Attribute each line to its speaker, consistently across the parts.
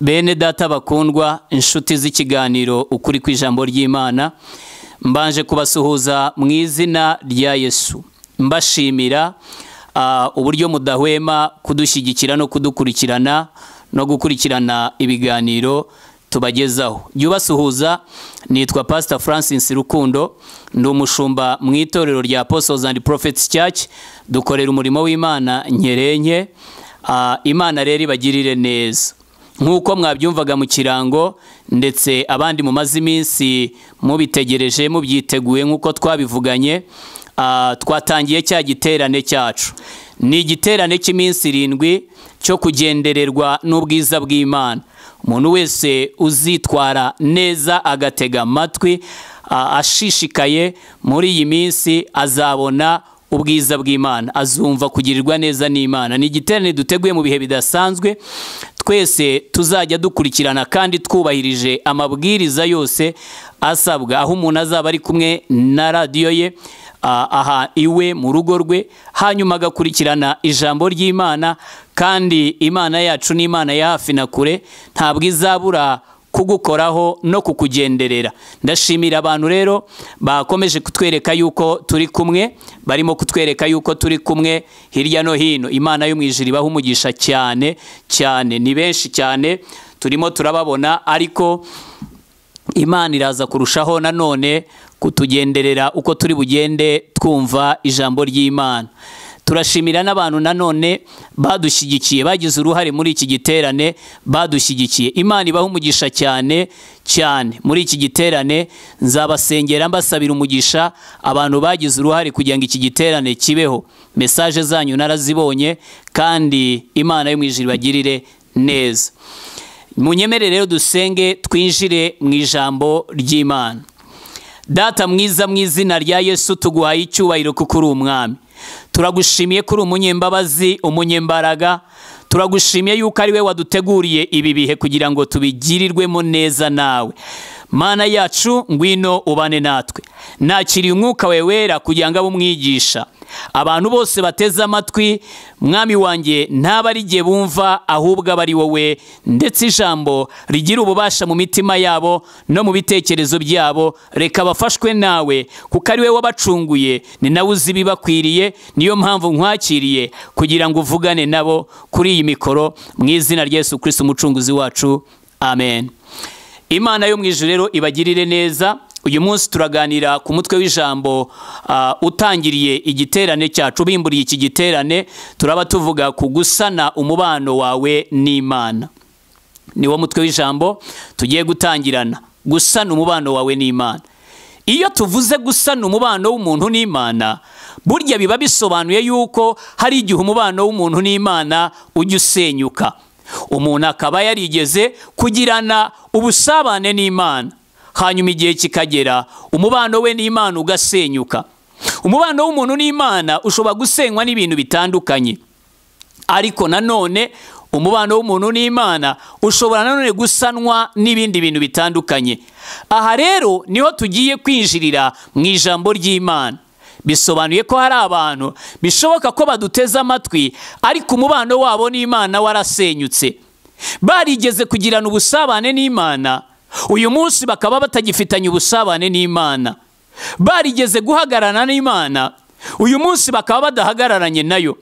Speaker 1: Bene data bakundwa, inshuti z'ikiganiro ukuri kw'ijambo ry'Imana, mbanje kubasuhuza mu izina rya Yesu, mbashimira uburyo mudahwema kudushyigikira no kudukurikirana no gukurikirana ibiganiro tubagezaho. Yubasuhuza, nitwa Pastor Francis Rukundo, ndi umushumba mu itorero rya Apostles and Prophets Church, dukorera umurimo w'Imana nkerenke. Imana rero ibagirire neza nk'uko mwabyumvaga mu kirango, ndetse abandi mu mazi iminsi mubitegereje mubyiteguye nk'uko twabivuganye. Twatangiye cya giterane cyacu, ni igiterane cy'iminsi 7 cyo kugendererwa n'ubwiza bw'Imana. Umuntu wese uzitwara neza agatega amatwi ashishikaye muri iyi minsi azabona ubwiza bw'Imana, azumva kugirirwa neza n'Imana. Ni igiterane duteguye mu bihe bidasanzwe, twese tuzajya dukurikirana kandi twubahirije amabwiriza yose asabwa, aho umuntu azaba ari kumwe na radiyo ye aha iwe mu rugo rwe, hanyuma agakurikirana ijambo ry'Imana. Kandi Imana yacu ni Imana ya hafi na kure, ntabwo izabura kugukoraho no kukugenderera. Ndashimira abantu rero bakomeje kutwereka yuko turi kumwe, barimo kutwereka yuko turi kumwe hirya no hino. Imana yo mu ijuru ibaha umugisha cyane cyane, ni benshi cyane turimo turababona, ariko Imana iraza kurushaho nanone kutugenderera uko turi bugende twumva ijambo ry'Imana. Turashimira n'abantu nanone badushyigikiye, bagize uruhare muri iki giterane, badushyigikiye. Imana ibaha umugisha cyane cyane muri iki giterane. Nzabasengera mbasabira umugisha abantu bagize uruhare kugira ngo iki giterane kibeho. Message zanyu narazibonye, kandi Imana yo mu ijuru ibagirire neza. Munyemere rero dusenge twinjire mu ijambo ry'Imana. Data mwiza, mu izina rya Yesu tuguhaye icyubahiro kuko uri umwami. Turagushimiye kuri umunyembabazi, umunyembaraga. Turagushimiye yuko ari we waduteguriye ibi bihe kugira ngo tubigirirwemo neza nawe. Mana yacu, ngwino ubane natwe. Nakiriye umwuka wawe wera kugira ngo abe umwigisha. Abantu bose bateze amatwi, mwami wanjye, ntaba ari jye bumva, ahubwo aba ari wowe, ndetse ijambo rigira ububasha mu mitima yabo no mu bitekerezo byabo. Reka bafashwe nawe kuko ari we wabacunguye, ni nawe uzi ibibakwiriye. Niyo mpamvu nkwakiriye kugira ngo uvugane nabo kuri iyi mikoro, mu izina rya Yesu Kristo umucunguzi wacu, amen. Imana yo mu ijuru rero ibagirire neza. Uyu munsi turaganira ku mutwe w'ijambo utangiriye igiterane cyacu, bimburiye iki giterane. Turaba tuvuga ku gusana umubano wawe n'Imana. Niwo mutwe w'ijambo tugiye gutangirana, gusana umubano wawe n'Imana. Iyo tuvuze gusana umubano w'umuntu n'Imana, burya biba bisobanuye yuko hari igihe umubano w'umuntu n'Imana ujya usenyuka. Umuntu akaba yarigeze kugirana ubusabane n'Imana, hanyuma igihe kikagera umubano we n'Imana ugasenyuka. Umubano w'umuntu n'Imana ushobora gusenywa n'ibintu bitandukanye, ariko nanone umubano w'umuntu n'Imana ushobora nanone gusanwa n'ibindi bintu bitandukanye. Aha rero niho tugiye kwinjirira mu ijambo ry'Imana. Bisobanuye ko hari abantu bishoboka ko baduteze amatwi, ariko umubano wabo n'Imana warasenyutse. Barigeze kugirana ubusabane n'Imana, uyu munsi bakaba batagifitanye ubusabane n'Imana. Barigeze guhagararana n'Imana, uyu munsi bakaba badahagararanye nayo.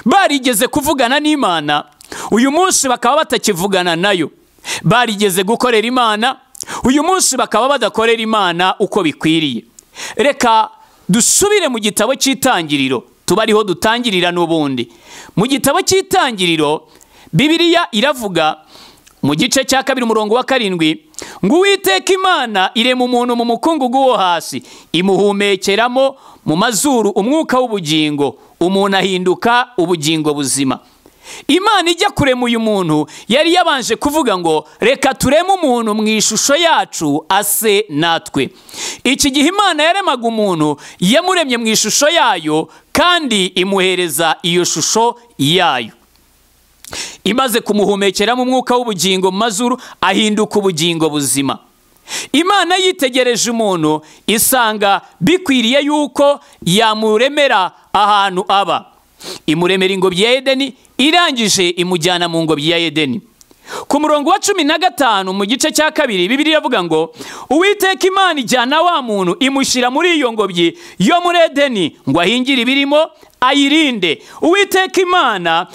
Speaker 1: Barigeze kuvugana n'Imana, uyu munsi bakaba batakivugana nayo. Barigeze gukorera Imana, uyu munsi bakaba badakorera Imana uko bikwiriye. Reka dusubire mu gitabo cy'Itangiriro, tuba ariho dutangirira n'ubundi. Mu gitabo cy'Itangiriro, Bibiliya iravuga mu gice cya 2 umurongo wa 7 ngo Uwiteka Imana irema umuntu mu mukungugu wo hasi, imuhumekeramo mu mazuru umwuka w'ubugingo, umuntu ahinduka ubugingo buzima. Imana ijya kurema uyu muntu yari yabanje kuvuga ngo reka tureme umuntu mu ishusho yacu ase natwe. Iki gihe Imana yaremaga umuntu, yamuremye mu ishusho yayo kandi imuhereza iyo shusho yayo. Imaze kumuhumekeramo umwuka w'ubugingo mu mazuru, ahinduka ubugingo buzima. Imana yitegereje umuntu isanga bikwiriye yuko yamuremera ahantu aba. Imuremera ingobyi ya Edeni, irangije imujyana mu ngobyi ya Edeni. ku murongo wa 15 mu gice cya 2 Bibiliya iravuga ngo Uwiteka Imana ijyana wa muntu imushyira muri iyo ngobyi yo muri Edeni ngo ahingire ibirimo ayirinde. Uwiteka Imana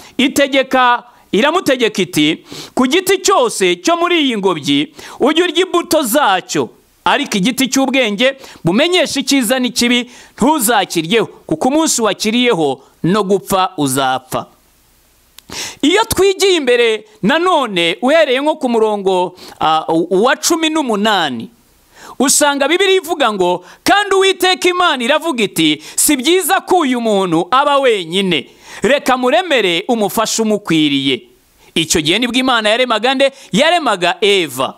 Speaker 1: iramutegeka iti ku giti cyose cyo muri iyi ngobyi ujye urya imbuto zacyo, ariko igiti cy'ubwenge bumenyesha icyiza n'ikibi ntuzakiryeho, kuko umunsi wakiriyeho no gupfa uzapfa. Iyo twigiye imbere nanone uhereye nko ku murongo wa 18 usanga Bibiliya ivuga ngo kandi Uwiteka Imana iravuga iti si byiza ko uyu muntu aba wenyine, reka muremere umufasha umukwiriye. Icyo gihe nibwo Imana yaremaga nde? Yaremaga Eva.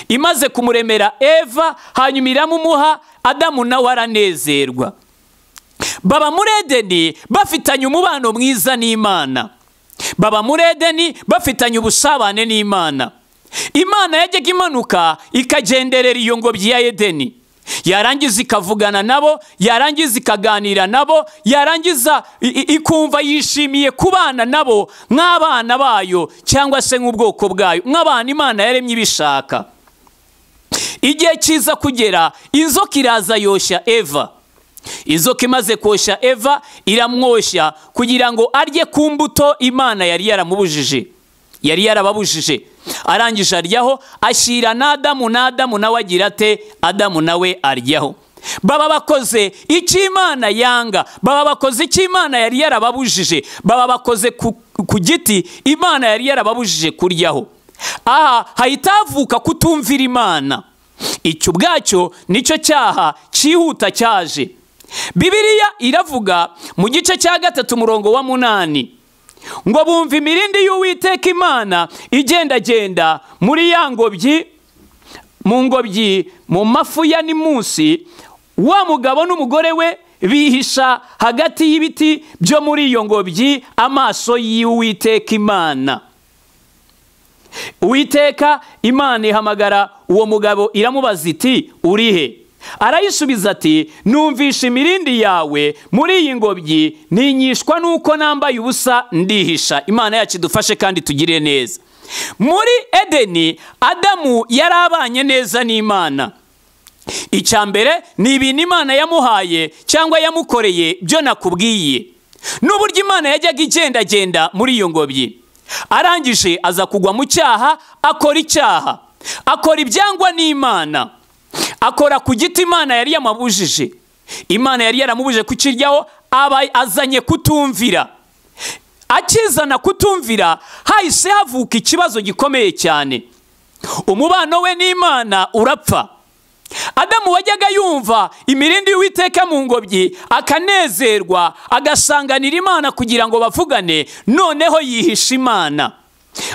Speaker 1: Imaze kumuremera Eva hanyuma iramumuha Adamu, nawe aranezerwa. Baba muri Edeni bafitanye umubano mwiza n'Imana. Baba muri Edeni bafitanye ubusabane n'Imana. Imana yajyaga imanuka ikagenderera iyo ngobyi ya Edeni, yarangiza ikavugana nabo, yarangiza ikaganira nabo, yarangiza ikumva yishimiye kubana nabo nk'abana bayo cyangwa se nk'ubwoko bwayo, nk'abana Imana yaremye ibishaka. Igihe kiza kugera inzoka iraza yoshya Eva. Inzoka imaze koshya Eva iramwoshya kugira ngo arye ku mbuto Imana yari yarababujije. Arangije aryaho ashyira n'Adamu, n'Adamu nawe agira ate? Adamu nawe aryaho. Baba bakoze icyo Imana yanga, baba bakoze icyo Imana yari yarababujije, baba bakoze ku giti Imana yari yarababujije kuryaho. Aha hahita havuka kutumvira Imana. Icyo ubwacyo nicyo cyaha cyihuta cyaje. Bibiliya iravuga mu gice cya 3 umurongo wa 8 ngo bumva imirindi y'Uwiteka Imana igendagenda muri ya ngobyi, mu ngobyi mu mafu ya nimusi. Wa mugabo n'umugore we bihisha hagati y'ibiti byo muri iyo ngobyi amaso y'Uwiteka Imana. Uwiteka Imana ihamagara uwo mugabo iramubaza iti urihe? Arayisubiza ati numvisha imirindi yawe muri iyi ngobyi, ninyishwa nuko nambaye ubusa ndihisha. Imana yacu idufashe kandi tugire neza. Muri Edeni Adamu yarabanye neza n'Imana. Icyambere ni ibintu Imana yamuhaye cyangwa yamukoreye byo nakubwiye. N'uburyo Imana yajyaga igendagenda muri iyo ngobyi. Arangije aza kugwa mu cyaha, akora icyaha, akora ibyangwa n'Imana, akora ku giti Imana yari yamabujije. Imana yari yaramubuje kukiryaho, aba azanye kutumvira. Akizana kutumvira hahise havuka ikibazo gikomeye cyane. Umubano we n'Imana urapfa. Adamu wajyaga yumva imirindi y'Uwiteka mu ngobyi akanezerwa, agasanganira Imana kugira ngo bavugane, noneho yihisha Imana.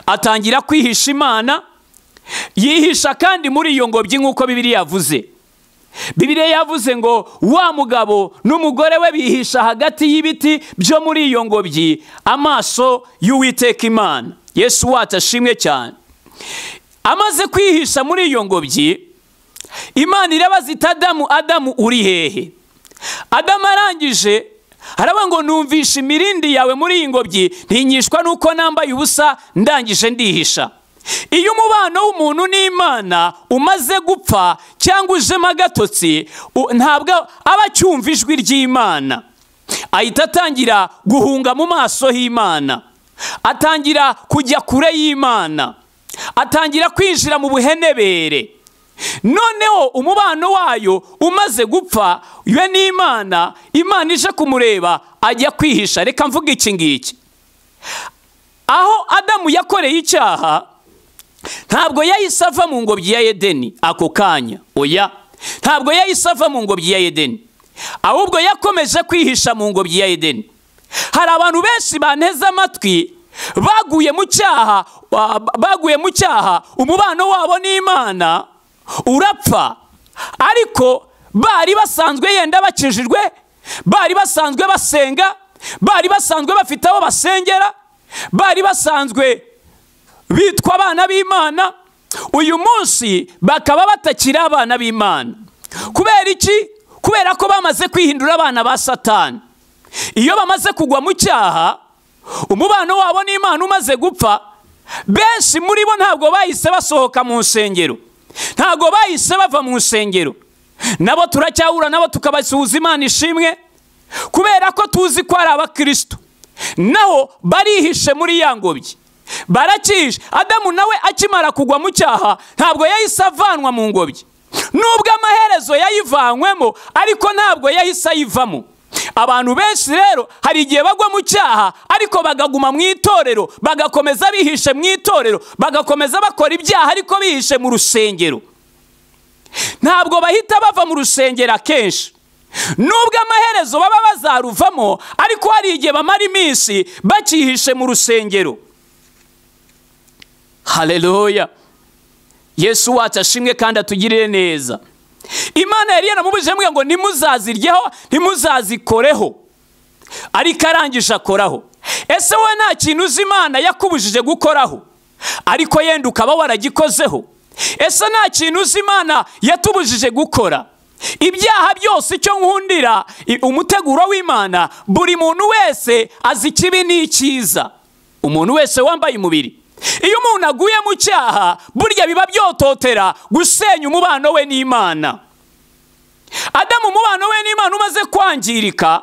Speaker 1: Atangira kwihisha Imana, yihisha kandi muri iyo ngobyi nk'uko Bibiliya yavuze. Bibiliya yavuze ngo wa mugabo n'umugore we bihisha hagati y'ibiti byo muri iyo ngobyi amaso y'Uwiteka Imana. Yesu wacu ashimwe cyane. Amaze kwihisha muri iyo ngobyi, Imana irabaza iti Adamu uri hehe? Adamu arangije aravuga ngo numvisha imirindi yawe muri iyi ngobyi, ntinyishwa nuko nambaye ubusa ndangije ndihisha. Iyo umubano w'umuntu n'Imana umaze gupfa cyangwa ujemo agatotsi, ntabwo aba acyumva ijwi ry'Imana. Ahita atangira guhunga mu maso y'Imana, atangira kujya kure y'Imana, atangira kwinjira mu buhenebere. Noneho umubano wayo umaze gupfa we n'Imana, Imana ije kumureba ajya kwihisha. Reka mvuga iki ngiki. Aho Adamu yakoreye icyaha, ntabwo yahise ava mu ngobyi ya Edeni ako kanya. Oya, ntabwo yahise ava mu ngobyi ya Edeni, ahubwo yakomeje kwihisha mu ngobyi ya Edeni. Hari abantu benshi banteze amatwi baguye mu cyaha, umubano wabo n'Imana urapfa. Ariko bari basanzwe yenda bakijijwe, bari basanzwe basenga, bari basanzwe bafite aho basengera, bari basanzwe bitwa abana b'Imana, uyu munsi bakaba batakiri abana b'Imana. Kubera iki? Kubera ko bamaze kwihindura abana ba Satani. Iyo bamaze kugwa mu cyaha, umubano wabo n'Imana umaze gupfa, benshi muri bo ntabwo bahise basohoka mu nsengero, ntabwo bahise bava mu nsengero. Nabo turacyahura nabo tukabasuhuza, Imana ishimwe, kubera ko tuzi ko ari abakristo. Naho barihishe muri ya ngobyi, barakihishe. Adamu nawe akimara kugwa mu cyaha ntabwo yahise avanwa mu ngobyi, nubwo amaherezo yayivanywemo ariko ntabwo yahise ayivamo. Abantu benshi rero hari igihe bagwa mu cyaha ariko bagaguma mu itorero, bagakomeza bihishe mu itorero, bagakomeza bakora ibyaha ariko bihishe mu rusengero. Ntabwo bahita bava mu rusengero akenshi, nubwo amaherezo baba bazaruvamo ariko hari igihe bamara iminsi bakihishe mu rusengero. Haleluya! Yesu wacu ashimwe kandi atugirire neza. Imana yari yaramubujije ngo ntimuzaziryeho, ntimuzazikoreho, ariko arangije akoraho. Ese wowe nta kintu uzi Imana yakubujije gukoraho ariko yenda ukaba waragikozeho? Ese nta kintu uzi Imana yatubujije gukora? Ibyaha byose icyo nkundira umuteguro w'Imana, buri muntu wese azi ikibi n'icyiza. Umuntu wese wambaye umubiri, iyo umuntu aguye mu cyaha burya biba byototera gusenya umubano we n'Imana. Adamu umubano we n'Imana umaze kwangirika,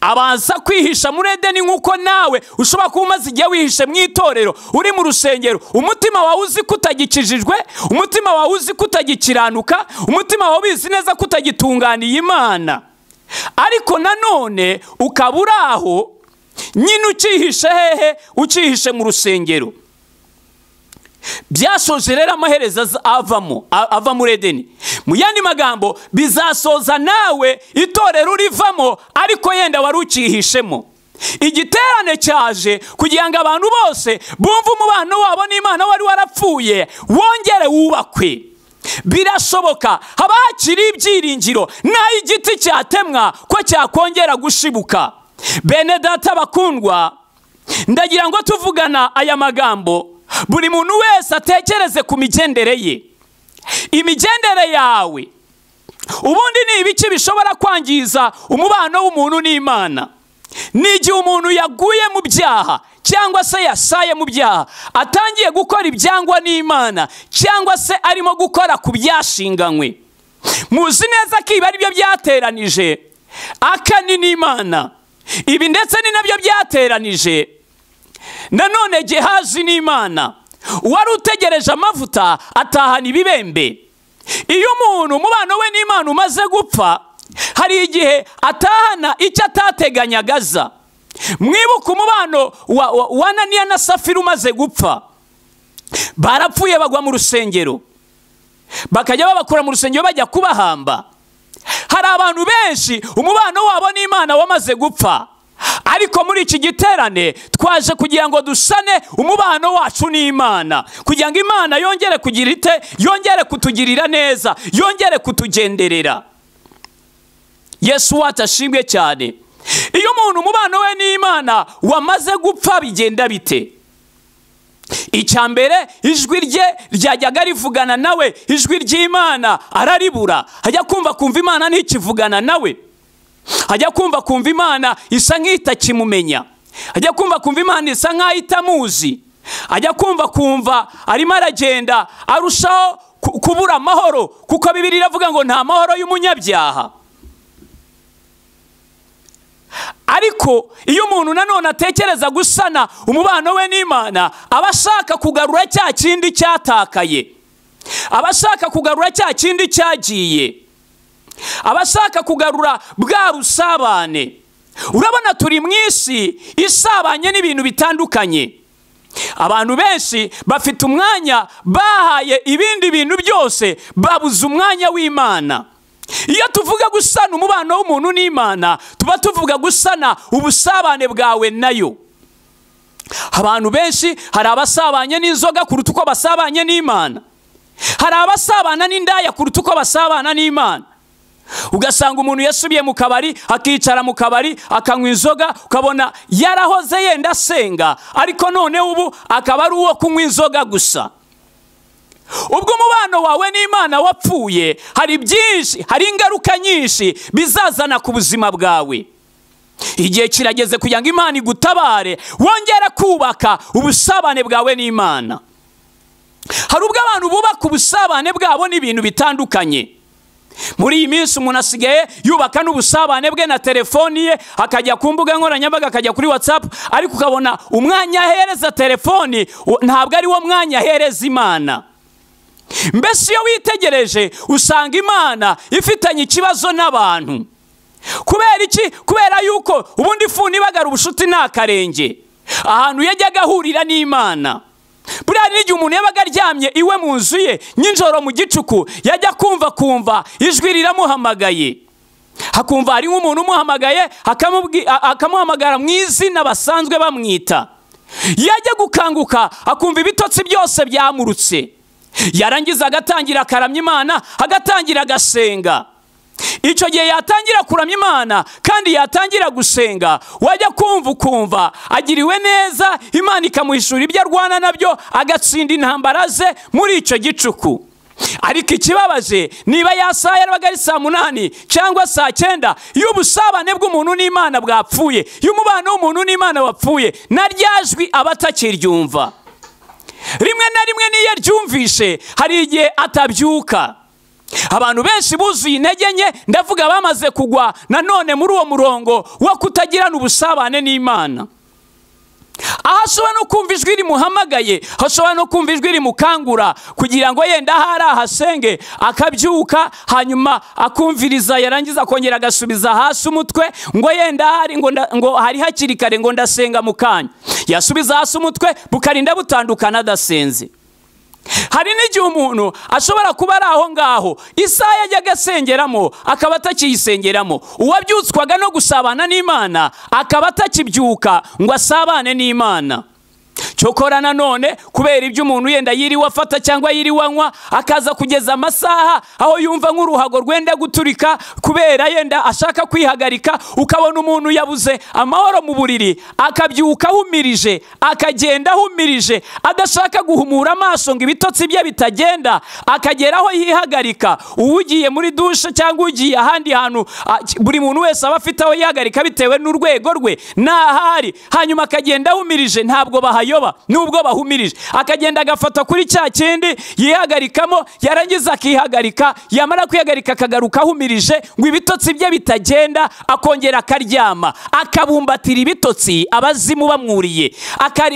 Speaker 1: abanza kwihisha muri Edeni, nk'uko nawe ushobora kuba umaze igihe wihishe mu itorero, uri mu rusengero. Umutima wawe uzi ko utagikijijwe, umutima wawe uzi ko utagikiranuka, umutima wawe ubizi neza ko utagitunganiye Imana, ariko nanone ukaba uri aho nyine ukihishe. Hehe? Ukihishe mu rusengero. Byasoje rero amaherezo ava muri Edeni. Mu yandi magambo, bizasoza nawe itorero urivamo ariko yenda wari ukihishemo. Igiterane cyaje kugira ngo abantu bose bumve umubano wabo n'Imana wari warapfuye wongere wubakwe. Birashoboka, haba hakiri ibyiringiro, naho igiti cyatemwa ko cyakongera gushibuka. Bene data bakundwa, ndagira ngo tuvugana aya magambo, buri muntu wese atekereze ku migendere ye. Imigendere yawe ubundi ni ibiki bishobora kwangiza umubano w'umuntu n'Imana? Ni igihe umuntu yaguye mu byaha, cyangwa se yasaye mu byaha, atangiye gukora ibyangwa n'Imana, cyangwa se arimo gukora ku byashinganywe. Muzi neza ko ibi ari byo byateranije Akani n'Imana. Ibi ndetse ni nabyo byateranije nanone Gehazi n'Imana. Uwari utegereje amavuta atahana ibibembe. Iyo umuntu umubano we n'Imana umaze gupfa, hari igihe atahana icyo atateganyagaza. Mwibuka umubano wa Ananiya na Safira umaze gupfa. Barapfuye bagwa mu rusengero, bakajya babakura mu rusengero bajya kubahamba. Hari abantu benshi umubano wabo n'Imana wamaze gupfa, ariko muri iki giterane twaje kugira ngo dusane umubano wacu n'Imana, kugira ngo Imana yongere kugira ite, yongere kutugirira neza, yongere kutugenderera. Yesu wacu ashimwe cyane. Iyo umuntu umubano we n'Imana wamaze gupfa bigenda bite? Icyambere, ijwi rye ryajyaga rivugana nawe, ijwi ry'Imana araribura. Hajya kumva Imana ntikivugana nawe, hajya kumva Imana isa nk'itakimumenya, hajya kumva Imana isa nk'aho itamuzi, hajya kumva arimo aragenda arushaho kubura amahoro, kuko Bibiliya iravuga ngo nta mahoro y'umunyabyaha. Ariko iyo umuntu nanone atekereza gusana umubano we n'Imana, aba ashaka kugarura cya kindi cyatakaye, aba ashaka kugarura cya kindi cyagiye, aba ashaka kugarura bwa rusabane. Urabona turi mu isi isabanye n'ibintu bitandukanye. Abantu benshi bafite umwanya bahaye ibindi bintu byose, babuze umwanya w'Imana. Iyo tuvuga gusana umubano w'umuntu n'Imana, tuba tuvuga gusana ubusabane bwawe nayo. Abantu benshi, hari abasabanye n'inzoga kuruta uko basabanye n'Imana, hari abasabana n'indaya kuruta uko basabana n'Imana. Ugasanga umuntu yasubiye mu kabari, akicara mu kabari akanywa inzoga, ukabona yarahoze yenda asenga, ariko none ubu akaba ari uwo kunywa inzoga gusa. Ubwo umubano wawe n'Imana wapfuye, hari byinshi, hari ingaruka nyinshi bizazana ku buzima bwawe. igihe kirageze kugira ngo Imana igutabare wongere kubaka ubusabane bwawe n'Imana. Hari ubwo abantu bubaka ubusabane bwabo n'ibintu bitandukanye. Muri iyi minsi umuntu asigaye yubaka n'ubusabane bwe na telefoni ye, akajya ku mbuga nkoranyambaga, akajya kuri WhatsApp, ariko ukabona umwanya ahereza telefoni ntabwo ari wo mwanya ahereza Imana. Mbese iyo witegereje usanga Imana ifitanye ikibazo n'abantu. Kubera iki? Kubera yuko ubundi funi ibagara ubushuti nta karenge. Ahantu yajyaga ahurira n'Imana. Buriya n'igihe umuntu yabaga aryamye iwe mu nzu ye nyinjoro mu gicuku, yajya kumva ijwi riramuhamagaye. Hakumva hari nk'umuntu umuhamagaye, akamuhamagara mu izina basanzwe bamwita. Yajya gukanguka akumva ibitotsi byose byamurutse. Yarangiza agatangira akaramya Imana, agatangira agasenga. Icyo gihe yatangira kuramya Imana kandi yatangira gusenga, wajya kumva agiriwe neza, Imana ikamuhishura ibyo arwana nabyo, agatsinda intambara ze muri icyo gicuku. Ariko ikibabaje, niba ya saa yarabaga ari saa 8 cyangwa saa 9, iyo ubusabane bw'umuntu n'Imana bwapfuye, iyo umubano w'umuntu n'Imana wapfuye, na ryajwi aba atakiryumva. Rimwe na rimwe niyo ryumvishe hari igihe atabyuka. Abantu benshi buzuye intege nke, ndavuga bamaze kugwa nanone muri uwo murongo wo kutagirana ubusabane n'Imana. Ahashobora no kumva ijwi rimuhamagaye, hashobora no kumva ijwi rimukangura kugira ngo yenda hari ahasenge, akabyuka hanyuma akumviriza, yarangiza akongera agasubiza hasi umutwe ngo yenda hari ngo hari hakiri kare ngo ndasenga mu kanya. Yasubiza hasi umutwe bukarinda butandukana adasenze. Hari n'igihe umuntu ashobora kuba ari aho ngaho isaha yajyaga asengeramo akaba atakiyisengeramo, uwabyutswaga no gusabana n'Imana akaba atakibyuka ngo asabane n'Imana. Cyokora nanone kubera ibyo umuntu yenda yiriwe afata cyangwa yiriwe anywa, akaza kugeza amasaha aho yumva nk'uruhago rwenda guturika kubera yenda ashaka kwihagarika, ukabona umuntu yabuze amahoro mu buriri, akabyuka ahumirije, akagenda ahumirije, adashaka guhumura amaso ngo ibitotsi bye bitagenda, akagera aho yihagarika. Ugiye muri dushe cyangwa ugiye ahandi hantu, buri muntu wese aba afite aho yihagarika bitewe n'urwego rwe n'ahari, hanyuma akagenda ahumirije, ntabwo bahayoba nubwo bahumirije, akagenda agafata kuri cya kindi yihagarikamo, yarangiza akihagarika, yamara kwihagarika akagaruka ahumirije ngo ibitotsi bye bitagenda, akongera akaryama, akabumbatira ibitotsi abazimu bamwuriye,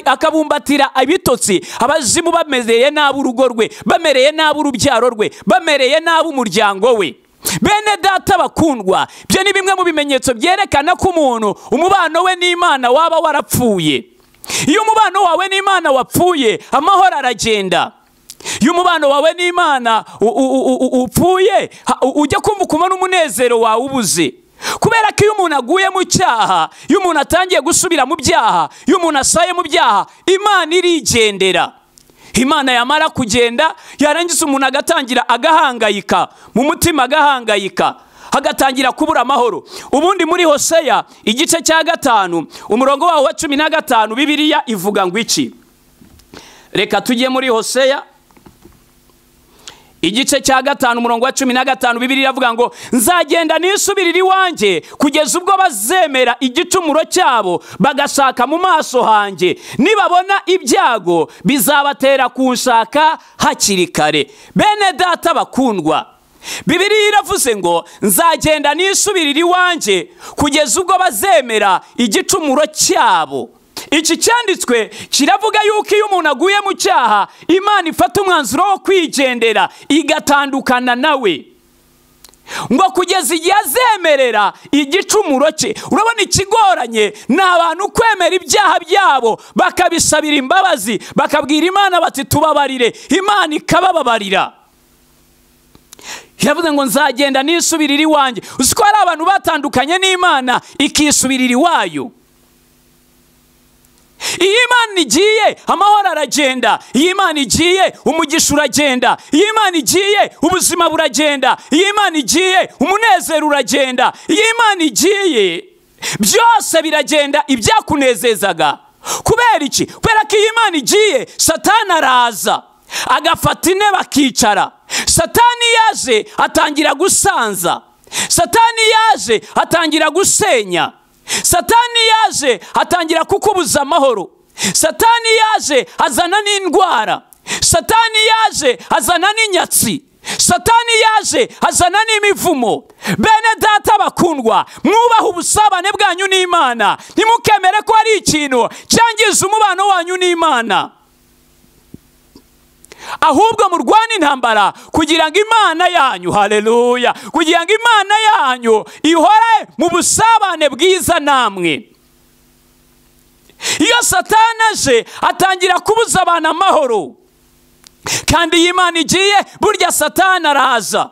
Speaker 1: akabumbatira ibitotsi abazimu bamereye nabi urugo rwe, bamereye nabi urubyaro rwe, bamereye nabi umuryango we. Bene data bakundwa, byo ni bimwe mu bimenyetso byerekana ko umuntu umubano we n'Imana waba warapfuye. Iyo umubano wawe n'Imana wapfuye, amahoro aragenda. Iyo umubano wawe n'Imana upfuye, ujya kumva ukumva umunezero wawe ubuze. Kubera ko iyo umuntu aguye mu cyaha, iyo umuntu atangiye gusubira mu byaha, iyo umuntu asaye mu byaha, Imana irigendera. Imana yamara kugenda, yarangiza umuntu agatangira agahangayika mu mutima, agahangayika, hagatangira kubura amahoro. Ubundi muri Hoseya igice cya 5 umurongo waho wa 15 Bibiliya ivuga ngo iki? Reka tujye muri Hoseya igice cya 5 umurongo wa 15 Bibiliya ivuga ngo nzagenda nisubirira iwanjye kugeza ubwo bazemera igicumuro cyabo bagashaka mu maso hanjye, nibabona ibyago bizabatera kunshaka hakiri kare. Bene data bakundwa, Bibiliya iravuze ngo nzagenda nisubirira iwanjye kugeza ubwo bazemera igicumuro cyabo. Iki cyanditswe kiravuga yuko iyo umuntu aguye mu cyaha, Imana ifata umwanzuro wo kwigendera igatandukana nawe, ngo kugeza igihe azemerera igicumuro cye. Urabona ikigoranye ni abantu kwemera ibyaha byabo bakabisabira imbabazi, bakabwira Imana bati tubabarire, Imana ikabababarira. Yavuze ngo nzagenda nisubirira iwanjye. Uzi ko hari abantu batandukanye n'Imana ikisubirira iwayo. Iyo Imana igiye, amahoro aragenda. Iyo Imana igiye, umugisha uragenda. Iyo Imana igiye, ubuzima buragenda. Iyo Imana igiye, umunezero uragenda. Iyo Imana igiye, byose biragenda ibyakunezezaga. Kubera iki? Kubera ko iyo Imana igiye, Satani araza agafata intebe akicara. Satani yaje atangira gusanza, Satani yaje atangira gusenya. Satani yaje atangira kukubuza amahoro. Satani yaje azana n'indwara. Satani yaje azana n'inyatsi. Satani yaje azana n'imivumo. Bene data bakundwa, mwubahe ubusabane bwanyu n'Imana. Ntimukemere ko ari ikintu cyangiza umubano wanyu n'Imana, ahubwo murwane intambara kugira ngo Imana yanyu, haleluya, kugira ngo Imana yanyu ihore mu busabane bwiza namwe. Iyo Satani aje atangira kubuza abantu amahoro, kandi iyi Imana igiye, burya Satani araza.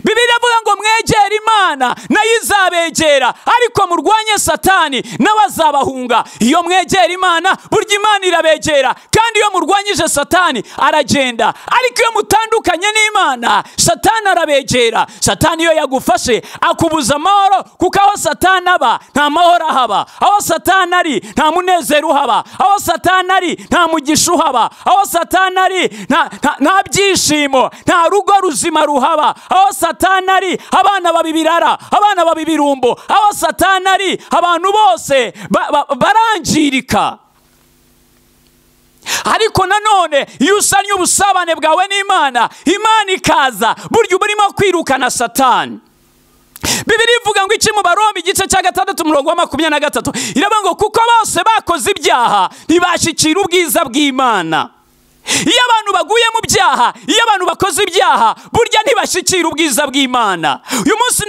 Speaker 1: Bibiliya ivuga ngo mwegere Imana nayo izabegera, ariko murwanye Satani nawe azabahunga. Iyo mwegera Imana, burya Imana irabegera, kandi iyo murwanyije Satani aragenda. Ariko iyo mutandukanye n'Imana, Satani arabegera. Satani iyo yagufashe akubuza amahoro, kuko aho Satani aba nta mahoro ahaba. Aho Satani ari nta munezero uhaba. Aho Satani ari nta mugisha uhaba. Aho Satani ari nta byishimo, nta rugo ruzima ruhaba. Aho Satani ari abana babibirara, abana babibirumbo. Aho Satani ari abantu bose barangirika. Ariko nanone iyo usanye ubusabane bwawe n'Imana, Imana ikaza, burya uba urimo kwirukana Satani. Bibiliya ivuga ngo iki mu Baroma igice cya 6 umurongo wa 23, iravuga ngo kuko bose bakoze ibyaha ntibashyikira ubwiza bw'Imana. Iyo abantu baguye mu byaha, iyo abantu bakoze ibyaha, burya ntibashyikira ubwiza bw'Imana. Uyu munsi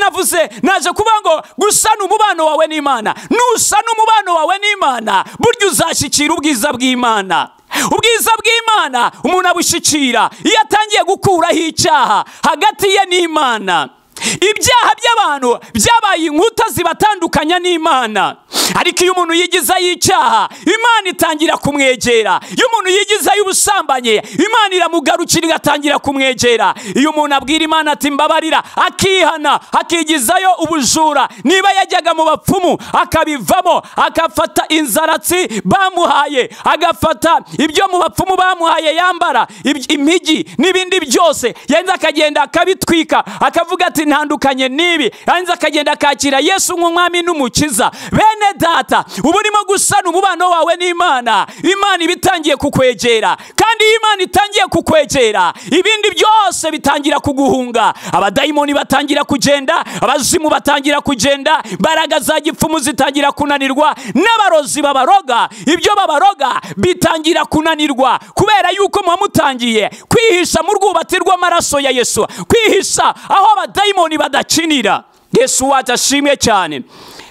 Speaker 1: naje kuvuga ngo gusana umubano wawe n'Imana. Nusana umubano wawe n'Imana, burya uzashyikira ubwiza bw'Imana. Ubwiza bw'Imana umuntu abushyikira iyo atangiye gukuraho icyaha hagati ye n'Imana. Ibyaha by'abantu byabaye inkuta zibatandukanya n'Imana. Ariko iyo umuntu yigizayo icyaha, Imana itangira kumwegera. Iyo umuntu yigizayo ubusambanye, Imana iramugarukira igatangira kumwegera. Iyo umuntu abwira Imana ati mbabarira, akihana, akigizayo ubujura, niba yajyaga mu bapfumu akabivamo, agafata inzaratsi bamuhaye, agafata ibyo mu bapfumu bamuhaye yambara, impigi n'ibindi byose, yenza akagenda akabitwika, akavuga ati ntandukanye n'ibi, yenza akagenda akakira Yesu nk'umwami n'umukiza. Bene data, ubu urimo gusana umubano wawe n'Imana, Imana ibitangiye kukwegera. Kandi iyo Imana itangiye kukwegera, ibindi byose bitangira kuguhunga. Abadayimoni batangira kugenda, abazimu batangira kugenda, imbaraga za gipfumu zitangira kunanirwa, n'abarozi babaroga, ibyo babaroga bitangira kunanirwa, kubera yuko mutangiye kwihisha mu rwubati rw'amaraso ya Yesu, kwihisha aho abadayimoni badakinira. Yesu wacu ashimwe cyane,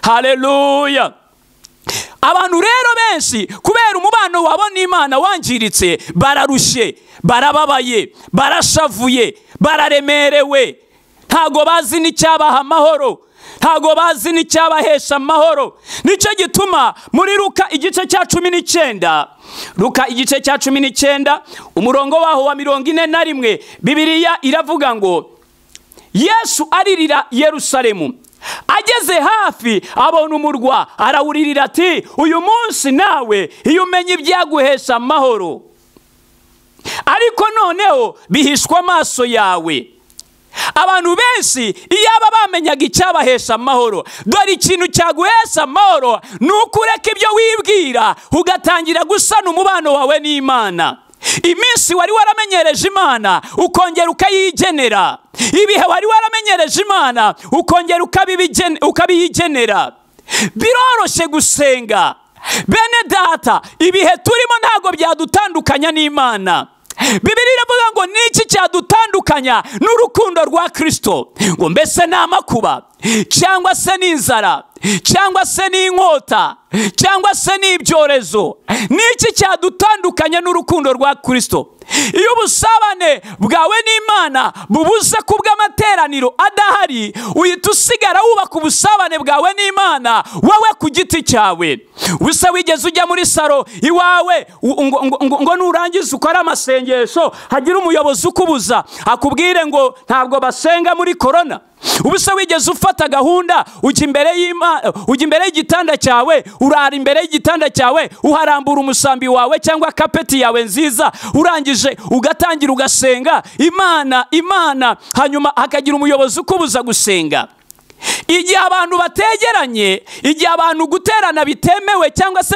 Speaker 1: haleluya. Abantu rero benshi kubera umubano wabo n'Imana wangiritse, bararushye, barababaye, barashavuye, bararemerewe. Ntago bazi n'icyabaha amahoro, ntago bazi n'icyabahesha amahoro. Nicyo gituma muri Luka igice cya 19, Luka igice cya 19 umurongo waho wa 41, Bibiliya iravuga ngo Yesu aririra Yerusalemu. Ageze hafi abona umurwa, arawuririra ati uyu munsi nawe iyo umenye ibyaguhesha amahoro, ariko noneho bihishwa amaso yawe. Abantu benshi iyo aba bamenyaga icyabahesha amahoro, dore ikintu cyaguhesha amahoro nuko ureka ibyo wibwira ugatangira gusana umubano wawe n'Imana. Iminsi wari waramenyereje Imana ukongera ukayigenera, ibihe wari waramenyereje Imana ukongera ukabiyigenera. Biroroshye gusenga. Bene data, ibihe turimo ntago byadutandukanya n'Imana. Bibiliya iravuga ngo niki cyadutandukanya n'urukundo rwa Kristo? Ngo mbese ni amakuba, cyangwa se n'inzara, cyangwa se n'inkota, cyangwa se n'ibyorezo? Niki cyadutandukanya n'urukundo rwa Kristo? Iyo ubusabane bwawe n'Imana bubuze kubw'amateraniro adahari, uhita usigara wubaka ubusabane bwawe n'Imana wowe ku giti cyawe. Ubuse wigeze ujya muri saro iwawe ngo nurangiza ukora amasengesho hagira umuyobozi ukubuza akubwire ngo ntabwo basenga muri corona? Ubuse wigeze ufata gahunda ujya imbere y'igitanda cyawe, urara imbere y'igitanda cyawe, uharambura umusambi wawe cyangwa kapeti yawe nziza, urangije ugatangira ugasenga Imana, hanyuma hakagira umuyobozi ukubuza gusenga? igihe abantu bategeranye, igihe abantu guterana bitemewe cyangwa se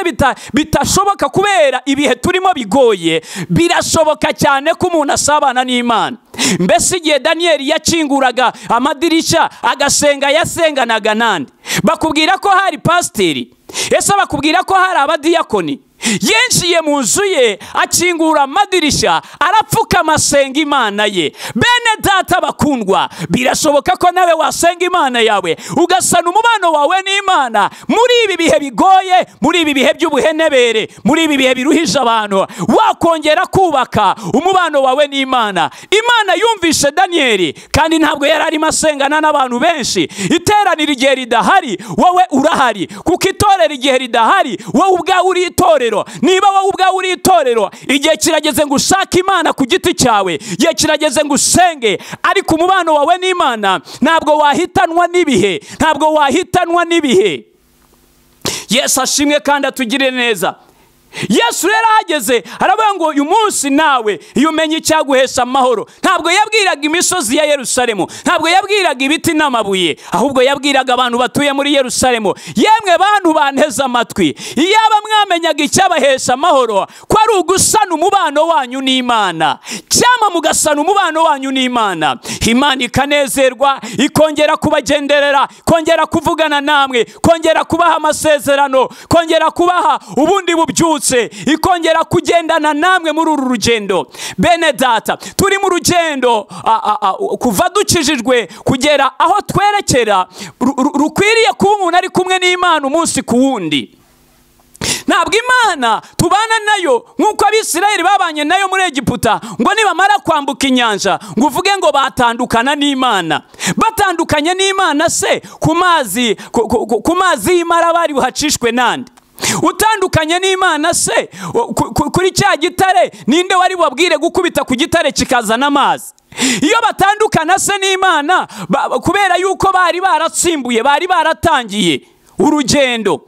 Speaker 1: bitashoboka kubera ibihe turimo bigoye, birashoboka cyane ko umuntu asabana n'Imana. Mbese igihe Daniyeli yakinguraga amadirishya agasenga, yasenganaga nande? Bakubwira ko hari pasiteri? Ese bakubwira ko hari abadiyakoni? Yinjiye mu nzu ye, akingura amadirishya, arapfukama asenga Imana ye. Bene data bakundwa, birashoboka ko nawe wasenga Imana yawe, ugasana umubano wawe n'Imana muri ibi bihe bigoye, muri ibi bihe by'ubuhenebere, muri ibi bihe biruhije abantu, wakongera kubaka umubano wawe n'Imana. Imana yumvishe Daniyeli, kandi ntabwo yari arimo asengana n'abantu benshi. Iteraniro igihe ridahari, wowe urahari, kuko itorero igihe ridahari, wowe ubwawe uri itorero. Niba wowe ubwawe uri itorero, igihe kirageze ngo ushake Imana ku giti cyawe, igihe kirageze ngo usenge, ariko umubano wawe n'Imana ntabwo wahitanwa n'ibihe, ntabwo wahitanwa n'ibihe. Yesu ashimwe kandi atugirire neza. Yesu rero ahageze aravuga ngo uyu munsi nawe iyo umenye icyaguhesha amahoro. Ntabwo yabwiraga imisozi ya Yerusalemu, ntabwo yabwiraga ibiti n'amabuye, ahubwo yabwiraga abantu batuye muri Yerusalemu. Yemwe bantu banteze amatwi, iyaba mwamenyaga icyabahesha amahoro, ko ari ugusana umubano wanyu n'Imana, cyangwa mugasana umubano wanyu n'Imana, Imana ikanezerwa, ikongera kubagenderera, kongera kuvugana namwe, kongera kubaha amasezerano, kongera kubaha ubundi bubyutse, ikongera kugendana namwe muri uru rugendo. Bene data, turi mu rugendo kuva dukijijwe kugera aho twerekera, rukwiriye kuba umuntu ari kumwe n'Imana umunsi ku wundi. Ntabwo Imana tubana nayo nk'uko Abisirayeli babanye nayo muri Egiputa, ngo nibamara kwambuka inyanja ngo uvuge ngo batandukana n'Imana. Batandukanye n'Imana se ku mazi y'Imara bari buhacishwe nande? Utandukanye n'Imana se kuri cya gitare, ninde wari wabwire gukubita ku gitare kikazana amazi? Iyo batandukana se n'Imana kubera yuko bari baratsimbuye, bari baratangiye urugendo,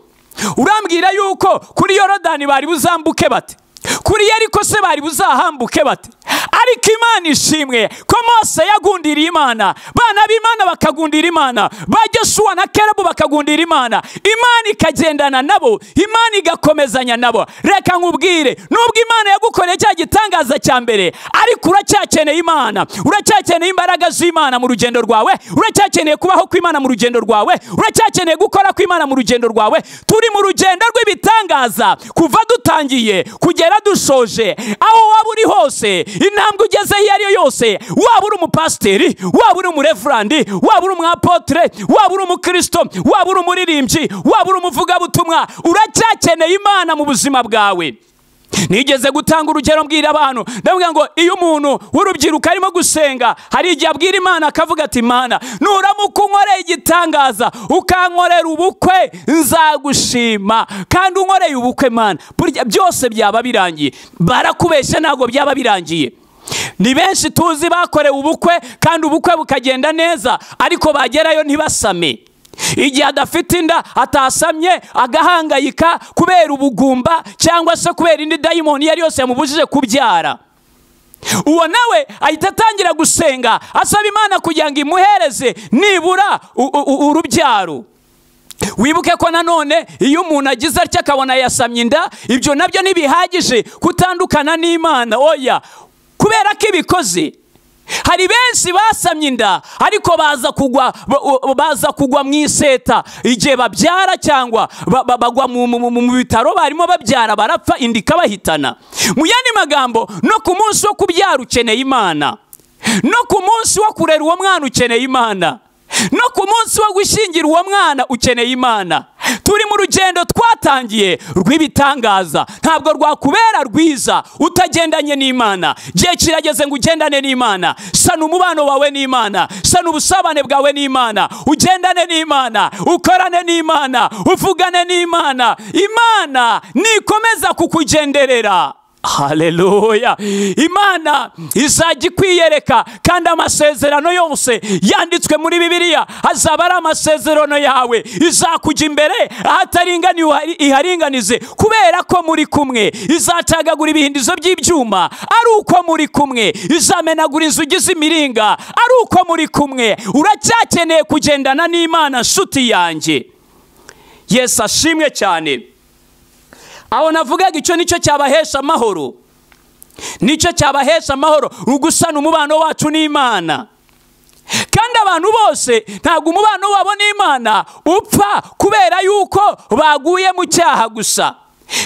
Speaker 1: urambwira yuko kuri Yorodani bari buzambuke bate? Kuri Yeriko se bari buzahambuke bate? Ariko Imana ishimwe ko Mose yagundiriye Imana, bana b'Imana bakagundira Imana, ba Joshua na Kalebu bakagundira Imana, Imana ikagendana nabo, Imana igakomezanya nabo. Reka nkubwire, nubwo Imana yagukoreye cya gitangaza cya mbere, ariko uracyakeneye Imana, uracyakeneye imbaraga z'Imana mu rugendo rwawe, uracyakeneye kubaho kw'Imana mu rugendo rwawe, uracyakeneye gukora kw'Imana mu rugendo rwawe. Turi mu rugendo rw'ibitangaza kuva dutangiye kugera dushoje. Aho waba uri hose, intambwe ugeze iyo ariyo yose, waba uri umupasiteri, waba uri umurevurandi, waba uri umwapotre, waba uri umukristo, waba uri umuririmbyi, waba uri umuvugabutumwa, uracyakeneye Imana mu buzima bwawe. Nigeze gutanga urugero mbwira abantu, ndavuga ngo iyo umuntu w'urubyiruko arimo gusenga, hari igihe abwira Imana akavuga ati, Imana nuramuka unkoreye igitangaza, ukankorera ubukwe, nzagushima. Kandi unkoreye ubukwe Mana, burya byose byaba birangiye. Barakubeshya, ntabwo byaba birangiye. Ni benshi tuzi bakorewe ubukwe kandi ubukwe bukagenda neza, ariko bagerayo ntibasame. Igihe adafite inda, atasamye, agahangayika kubera ubugumba cyangwa se kubera indi dayimoni yari yose yamubujije kubyara, uwo nawe ahita atangira gusenga asaba Imana kugira ngo imuhereze nibura urubyaro. Wibuke ko nanone iyo umuntu agize atya akabona yasamye inda, ibyo nabyo ntibihagije kutandukana n'Imana. Oya, kubera ko ibikoze. Hari benshi basamye inda ariko baza kugwa mu iseta igihe babyara, cyangwa bagwa mu bitaro barimo babyara, barapfa, inda ikabahitana. Mu yandi magambo, no ku munsi wo kubyara ukeneye Imana, no ku munsi wo kurera uwo mwana ukeneye Imana, no ku munsi wo gushyingira uwo mwana ukeneye Imana. Turi mu rugendo twatangiye rw'ibitangaza, ntabwo rwakubera rwiza utagendanye n'Imana. Gihe kirageze ngo ugendane n'Imana, sana umubano wawe n'Imana, sana ubusabane bwawe n'Imana, ugendane n'Imana, ukorane n'Imana, uvugane n'Imana. Imana nikomeza kukugenderera. Haleluya. Imana izajya ikwiyereka, kandi amasezerano yose yanditswe muri Bibiliya azaba ari amasezerano yawe. Izakujya imbere ahataringaniye iharinganize, kubera ko muri kumwe. Izacagagura ibihindizo by'ibyuma ari uko muri kumwe. Izamenagura inzugi z'imiringa ari uko muri kumwe. Uracyakeneye kugendana n'Imana, nshuti yanjye. Yesu ashimwe cyane. Aho navugaga icyo nicyo cyabahesha amahoro, nicyo cyabahesha amahoro, ugusana umubano wacu n'Imana. Kandi abantu bose ntabwo umubano wabo n'Imana upfa kubera yuko baguye mu cyaha gusa.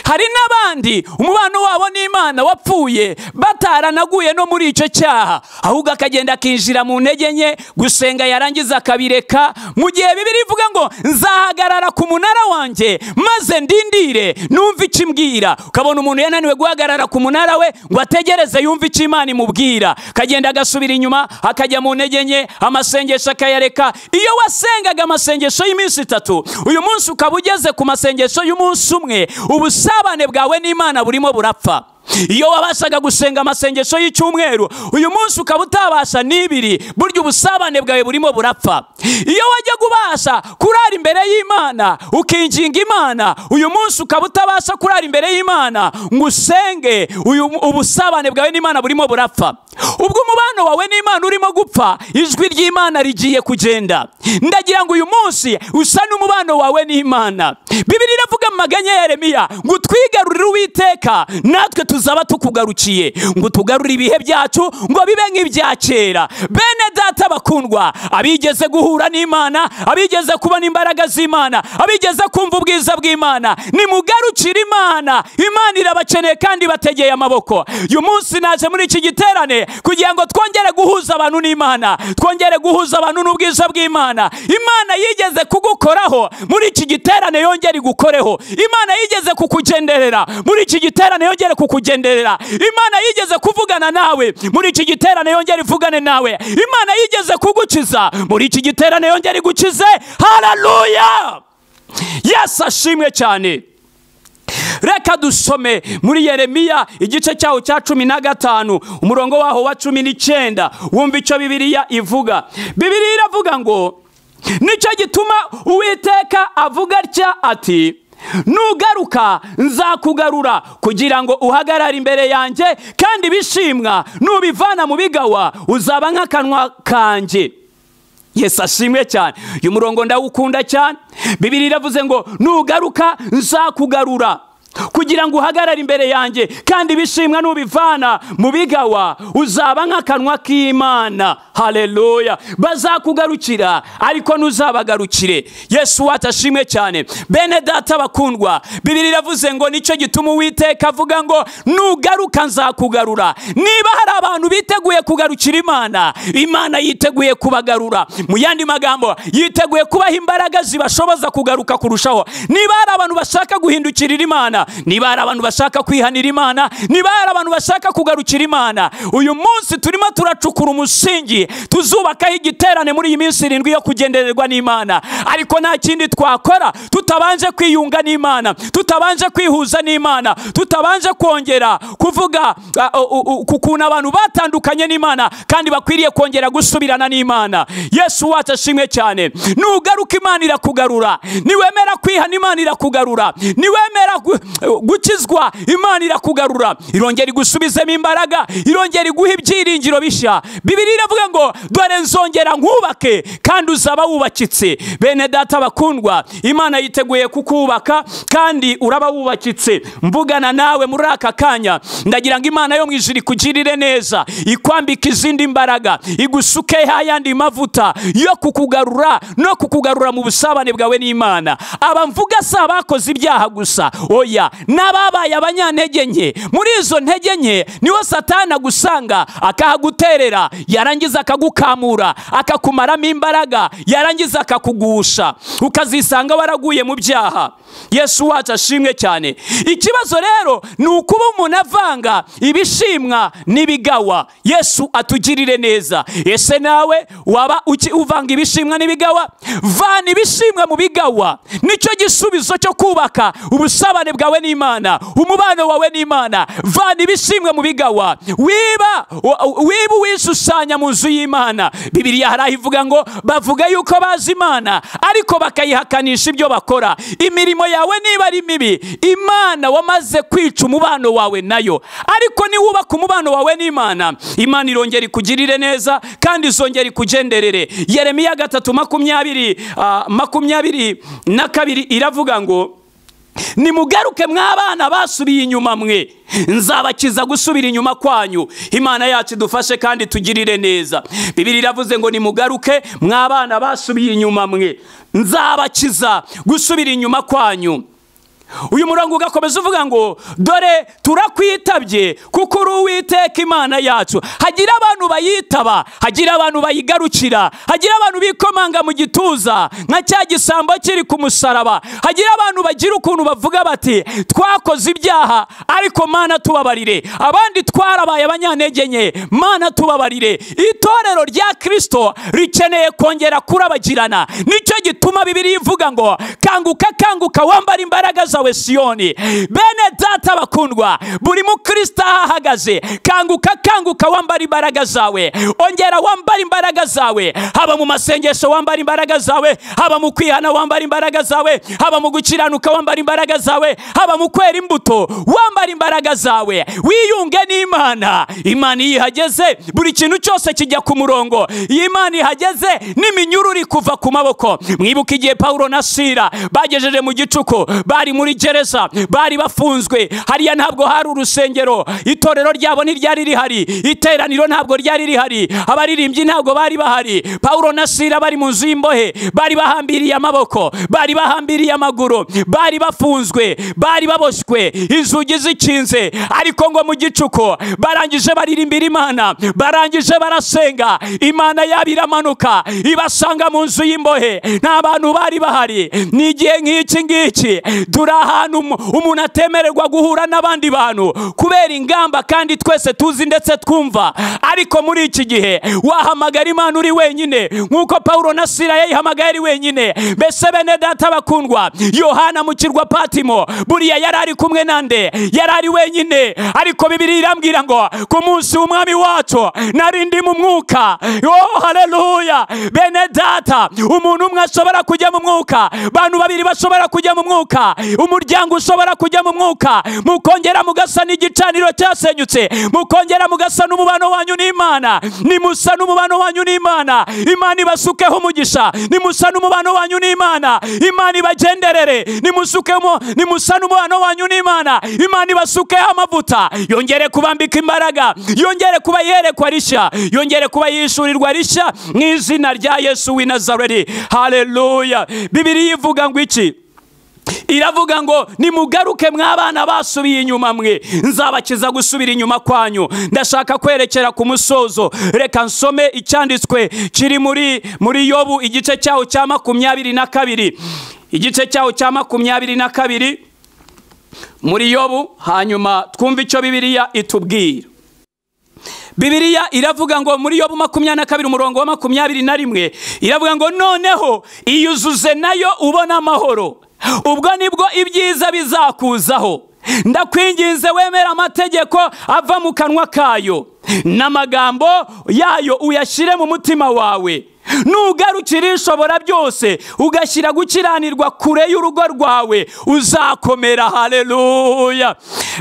Speaker 1: Hari n'abandi umubano wabo n'Imana wapfuye bataranaguye no muri icyo cyaha, ahubwo akagenda akinjira mu ntege nke, gusenga yarangiza akabireka. Mu gihe Bibiliya ivuga ngo nzahagarara ku munara wanjye maze ndindire numva icyo imbwira. Ukabona umuntu yananiwe guhagarara ku munara we ngo ategereze yumve icyo Imana imubwira, akagenda agasubira inyuma, akajya mu ntege nke, amasengesho akayareka. Iyo wasengaga amasengesho y'iminsi 3, uyu munsi ukaba ugeze ku masengesho y'umunsi umwe, ubusabane bwawe n'Imana burimo burapfa. Iyo wabashaga gusenga amasengesho y'icyumweru, uyu munsi ukaba utabasha n'ibiri, burya ubusabane bwawe burimo burapfa. Iyo wajya kubasha kurara imbere y'Imana ukinginga Imana, uyu munsi ukaba utabasha kurara imbere y'Imana ngo usenge, ubusabane bwawe n'Imana burimo burapfa. Ubwo umubano wawe n'Imana urimo gupfa, ijwi ry'Imana rigiye kugenda. Ndagira ngo uyu munsi usa n'umubano wawe n'Imana. Bibiliya iravuga mu maganya ya Yeremiya ngo twigarurire Uwiteka natwe tuzaba tukugarukiye, ngo tugarure ibihe byacu ngo bibe nk'ibya kera. Bene data bakundwa, abigeze guhura n'Imana, abigeze kubona imbaraga z'Imana, abigeze kumva ubwiza bw'Imana, nimugarukire Imana. Imana irabakeneye kandi bategeye amaboko. Uyu munsi naje muri iki giterane kugira ngo twongere guhuza abantu n'Imana, twongere guhuza abantu n'ubwiza bw'Imana. Imana yigeze kugukoraho, muri iki giterane yongere igukoreho. Imana yigeze kukugenderera, muri iki giterane yongere kukugenderera. Imana yigeze kuvugana nawe, muri iki giterane yongere ivugane nawe. Imana yigeze kugukiza, muri iki giterane yongere igukize. Haleluya. Yesu ashimwe cyane. Reka dusome muri Yeremiya igice cyaho cya 15 umurongo waho wa 19. Wumva icyo Bibiliya ivuga. Bibiliya iravuga ngo nicyo gituma Uwiteka avuga atya ati, nugaruka nzakugarura kugira ngo uhagarare imbere yanjye, kandi bishimwa nubivana mu bigawa uzaba nk'akanwa kanjye. Yesu ashimwe cyane. Uyu murongo ndawukunda cyane. Bibiliya iravuze ngo nugaruka nzakugarura kugira ngo uhagarare imbere yanjye, kandi bishimwa nubivana mu bigawa uzaba nk'akanwa k'Imana. Haleluya. Bazakugarukira ariko ntuzabagarukire. Yesu watashimwe cyane. Bene data bakundwa, Bibiliya iravuze ngo nicyo gituma Uwiteka avuga ngo nugaruka nzakugarura. Niba hari abantu biteguye kugarukira Imana, Imana yiteguye kubagarura. Mu yandi magambo, yiteguye kubaha imbaraga zibashoboza kugaruka kurushaho. Niba hari abantu bashaka guhindukirira Imana, niba hari abantu bashaka kwihanira Imana, niba hari abantu bashaka kugarukira Imana, uyu munsi turimo turacukura umusingi tuzubakaho igiterane muri iyi minsi 7 yo kugendererwa n'Imana. Ariko nta kindi twakora tutabanje kwiyunga n'Imana, tutabanje kwihuza n'Imana, tutabanje kongera kuvuga kukuntu abantu batandukanye n'Imana kandi bakwiriye kongera gusubirana n'Imana. Yesu wacu ashimwe cyane. Nugaruka Imana irakugarura. Niwemera kwihana Imana irakugarura. Niwemera gukizwa Imana irakugarura. Irongera igusubizemo imbaraga, irongera iguha ibyiringiro bishya. Bibiliya iravuga ngo dore nzongera nkubake kandi uzaba wubakitse. Bene data bakundwa, Imana yiteguye kukubaka kandi uraba wubakitse. Mvugana nawe muri aka kanya, ndagira ngo Imana yo mu ijuru ikugirire neza, ikwambika izindi imbaraga, igusuke hayandi mavuta yo kukugarura no kukugarura mu busabane bwawe n'Imana. Aba mvuga si abakoze ibyaha gusa, oya, n'ababaye abanyantege nke. Muri izo ntege nke niho Satani agusanga akahaguterera, yarangiza akagukamura, akakumaramo imbaraga, yarangiza akakugusha, ukazisanga waraguye mu byaha. Yesu wacu ashimwe cyane. Ikibazo rero ni ukuba umuntu avanga ibishimwa n'ibigawa. Yesu Yesu atugirire neza. Ese nawe waba uvanga ibishimwa n'ibigawa? Vana ibishimwa mu bigawa, nicyo gisubizo cyo kubaka ubusabane bwawe n'Imana, umubano wawe n'Imana. Vana ibishimwa mu bigawa, wiba wishushanya mu nzu y'Imana. Bibiliya hari aho ivuga ngo bavuga yuko bazi Imana ariko bakayihakanisha ibyo bakora. Imirimo yawe niba ari mibi, Imana wamaze kwica umubano wawe nayo. Ariko niwubaka umubano wawe n'Imana, Imana irongera ikugirire neza kandi izongera ikugenderere. Yeremiya 3:22 iravuga ngo nimugaruke mw'abana basubiye inyuma mwe, nzabakiza gusubira inyuma kwanyu. Imana yacu idufashe kandi tugirire neza. Bibiliya iravuze ngo nimugaruke mw'abana basubiye inyuma mwe, nzabakiza gusubira inyuma kwanyu. Uyu murongo ugakomeza uvuga ngo dore turakwitabye kuko uri Uwiteka Imana yacu. Hagira abantu bayitaba, hagira abantu bayigarukira, hagira abantu bikomanga mu gituza nka cya gisambo kiri ku musaraba. Hagira abantu bagira ukuntu bavuga bati twakoze ibyaha ariko Mana tubabarire. Abandi twarabaye abanyantege nke, Mana tubabarire. Itorero rya Kristo rikeneye kongera kurabagirana. Nicyo gituma Bibiliya ivuga ngo kanguka kanguka wambara imbaraga zawe Siyoni. Bene data bakundwa, buri mukristo ahagaze, kanguka kanguka wambara imbaraga zawe. Ongera wambara imbaraga zawe, haba mu masengesho wambara imbaraga zawe, haba mu kwihana wambara imbaraga zawe, haba mu gukiranuka wambara imbaraga zawe, haba mu kwera imbuto wambara imbaraga zawe. Wiyunge n'Imana. Imana ihageze buri kintu cyose kijya ku murongo. Imana ihageze n'iminyururu kuva ku maboko. Mwibuka igihe Paulo na Sila bagejeje mu gicuku, bari muri gereza, bari bafunzwe. Hariya ntabwo hari urusengero, itorero ryabo ntiryari rihari, iteraniro ntabwo ryari rihari, abaririmbyi ntabwo bari bahari. Paulo na Sila bari mu nzu y'imbohe, bari bahambiriye amaboko, bari bahambiriye amaguru, bari bafunzwe, bari baboshywe, inzugi zikinze. Ariko ngo mu gicuku barangije baririmbira Imana, barangije barasenga. Imana yabo iramanuka ibasanga mu nzu y'imbohe, nta bantu bari bahari. Ni igihe nk'iki ngiki turi ahantu umuntu atemererwa guhura n'abandi bantu kubera ingamba kandi twese tuzi ndetse twumva. Ariko muri iki gihe wahamagara Imana uri wenyine nk'uko Paulo na Sila yayihamagaye ari wenyine. Mbese bene data bakundwa, Yohana mu kirwa Patimo buriya yari ari kumwe nande? Yari ari wenyine. Ariko Bibiliya irambwira ngo ku munsi w'Umwami wacu nari ndi mu mwuka. Oh haleluya! Bene data, umuntu umwe ashobora kujya mu mwuka, abantu babiri bashobora kujya mu mwuka, umuryango ushobora kujya mu mwuka, mukongera mugasa n'igicaniro cyasenyutse, mukongera mugasa n'umubano wanyu n'Imana. Nimusa n'umubano wanyu n'Imana, Imana ibasukeho umugisha. Nimusa n'umubano wanyu n'Imana, Imana ibagenderere. Nimusa n'umubano wanyu n'Imana, Imana ibasukeho amavuta. Yongere kubambika imbaraga, yongere kuba yerekwa rishya, yongere kuba yishurirwa rishya mu izina rya Yesu w'i Nazareti. Haleluya! Bibiliya ivuga ngo iki? Iravuga ngo nimugaruke mw'abana basubiye inyuma mwe, nzabakiza gusubira inyuma kwanyu. Ndashaka kwerekera ku musozo. Reka nsome icyanditswe kiri muri Yobu igice cyaho cya 22, igice cyaho cya 22 muri Yobu, hanyuma twumve icyo Bibiliya itubwira. Bibiliya iravuga ngo muri Yobu 22 umurongo wa 21 iravuga ngo noneho iyuzuze nayo ubona amahoro, ubwo nibwo ibyiza bizakuzaho. Ndakwinginze wemera amategeko ava mu kanwa kayo, n'amagambo yayo uyashyire mu mutima wawe. Nugarukira ishobora byose, ugashyira gukiranirwa kure y'urugo rwawe, uzakomera. Haleluya!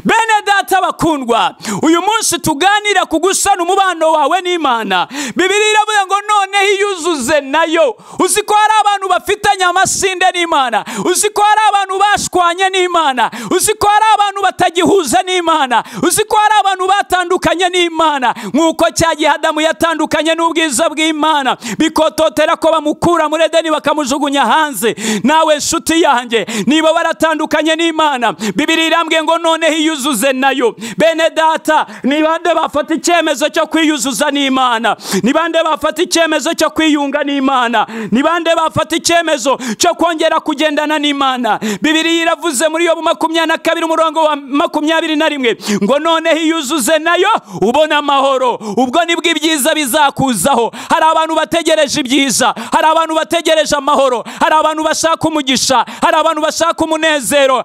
Speaker 1: Bene data bakundwa, uyu munsi tuganira ku gusana umubano wawe n'Imana. Bibiliya iravuga ngo noneho iyuzuze nayo. Uzi ko hari abantu bafitanye amasinde n'Imana, uzi ko hari abantu bashwanye n'Imana, uzi ko hari abantu batagihuza n'Imana, uzi ko hari abantu batandukanye n'Imana nk'uko cya gihe Adamu yatandukanye n'ubwiza bw'Imana
Speaker 2: kwikototera ko bamukura muri Edeni bakamujugunya hanze. Nawe nshuti yanjye, niba baratandukanye n'Imana, Bibiliya irambwiye ngo noneho iyuzuze nayo. Bene data, ni bande bafata icyemezo cyo kwiyuzuza n'Imana? Ni bande bafata icyemezo cyo kwiyunga n'Imana? Ni bande bafata icyemezo cyo kongera kugendana n'Imana? Bibiliya iravuze muri Yobu 22 umurongo wa 21 ngo noneho iyuzuze nayo ubona amahoro, ubwo nibwo ibyiza bizakuzaho. Hari abantu bategereje ibyiza, hari abantu bategereje amahoro, hari abantu bashaka umugisha, hari abantu bashaka umunezero.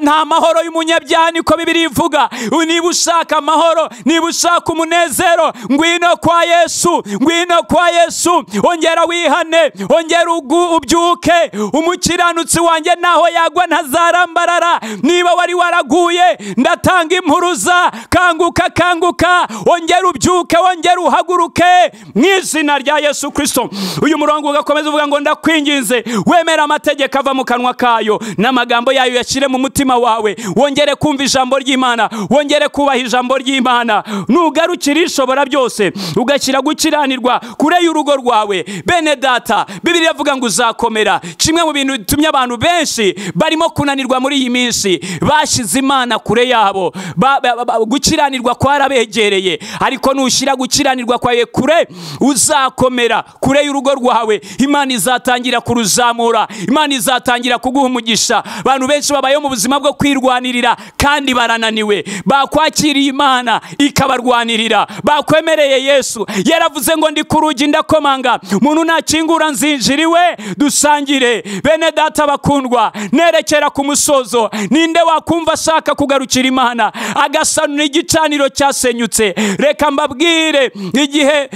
Speaker 2: Nta mahoro y'umunyabyaha, niko Bibiliya ivuga. Niba ushaka amahoro, niba ushaka umunezero, ngwino kwa Yesu, ngwino kwa Yesu. Ongera wihane, ongera ubyuke. Umukiranutsi wanjye naho yagwa ntazarambarara. Niba wari waraguye, ndatanga impuruza. Kanguka, kanguka, ongera ubyuke, ongera uhaguruke mu izina rya Yesu Kristo. Uyu murongo ugakomeza uvuga ngo ndakwinginze wemera amategeko ava mu kanwa kayo, n'amagambo yayo yashyire mu mutima wawe. Wongere kumva ijambo ry'Imana, wongere kubaha ijambo ry'Imana. Nugarukira ishobora byose, ugashyira gukiranirwa kure y'urugo rwawe. Bene data, Bibiliya ivuga ngo uzakomera. Kimwe mu bintu bitumye abantu benshi barimo kunanirwa muri iyi minsi, bashize Imana kure yabo. Gukiranirwa kwarabegereye, ariko nushyira gukiranirwa kwawe kure, uzakomera kure y'urugo rwawe. Imana izatangira kuruzamura, Imana izatangira kuguha umugisha. Abantu benshi babayeho mu buzima bwo kwirwanirira kandi barananiwe. Bakwakiriye Imana ikabarwanirira, bakwemereye Yesu. Yaravuze ngo ndi ku rugi ndakomanga, umuntu nakingura nzinjira iwe dusangire. Bene data bakundwa, nerekera ku musozo. Ninde wakumva ashaka kugarukira Imana agasanura igicaniro cyasenyutse? Reka mbabwire,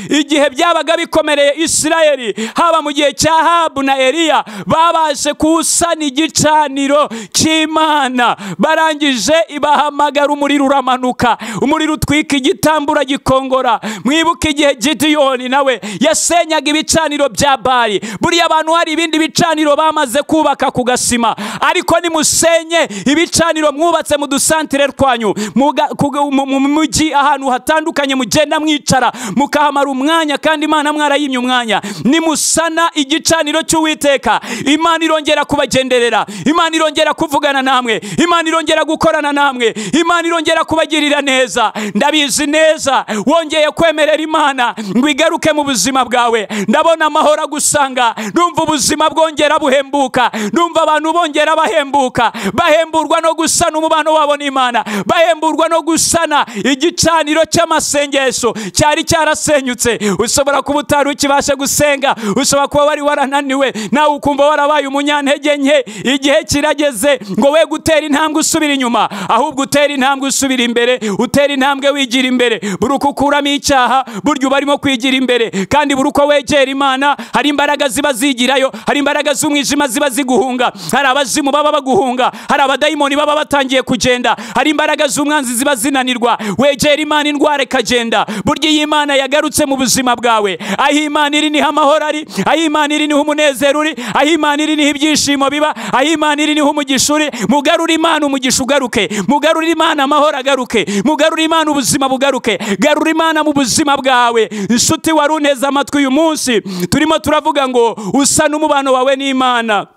Speaker 2: igihe byabaga bikomereye Isirayeli, haba mu gihe cya Ahabu na Eliya, babashe kusana igicaniro cy'Imana. Barangije ibahamagara, umuriro uramanuka, umuriro utwika igitambura gikongora. Mwibuke igihe Gideyoni nawe yasenyaga ibicaniro bya Bali. Buriya abantu hari ibindi bicaniro bamaze kubaka ku gasima, ariko nimusenye ibicaniro mwubatse mu dusantire twanyu, mu mujyi ahantu hatandukanye, mugenda mwicara mukahamara umwanya kandi Imana mwarayimye umwanya. Nimusana igicaniro cy'Uwiteka, Imana irongera kubagenderera, Imana irongera kuvugana namwe, Imana irongera gukorana namwe, Imana irongera kubagirira neza. Ndabizi neza, wongeye kwemerera Imana ngo igaruke mu buzima bwawe, ndabona amahoro agusanga. Ndumva ubuzima bwongera buhembuka, ndumva abantu bongera bahembuka, bahemburwa no gusana umubano wabo n'Imana, bahemburwa no gusana igicaniro cy'amasengesho cyari cyarasenyutse. Ushobora kuba utari ukibasha gusenga, ushobora kuba wari warananiwe, nawe ukumva warabaye umunyantege nke. Igihe kirageze ngo we gutera intambwe usubira inyuma, ahubwo utera intambwe usubira imbere, utera intambwe wigira imbere. Buri uko ukuramo icyaha, burya uba arimo kwigira imbere. Kandi buri uko wegera Imana, hari imbaraga ziba zigirayo, hari imbaraga z'umwijima ziba ziguhunga, hari abazimu baba baguhunga, hari abadayimoni baba batangiye kugenda, hari imbaraga z'umwanzi ziba zinanirwa. Wegera Imana, indwara ikagenda. Burya iyi Imana yagarutse mu buzima bwawe, aho Imana iri niho amahoro ari, aho Imana iri niho umunezero uri, aho Imana iri niho ibyishimo biba, aho Imana iri niho umugisha uri. Mugarure Imana umugisha ugaruke, mugarure Imana amahoro agaruke, mugarure Imana ubuzima bugaruke. Garura Imana mu buzima bwawe. Inshuti wari uneze amatwi, uyu munsi turimo turavuga ngo usana umubano wawe n'Imana,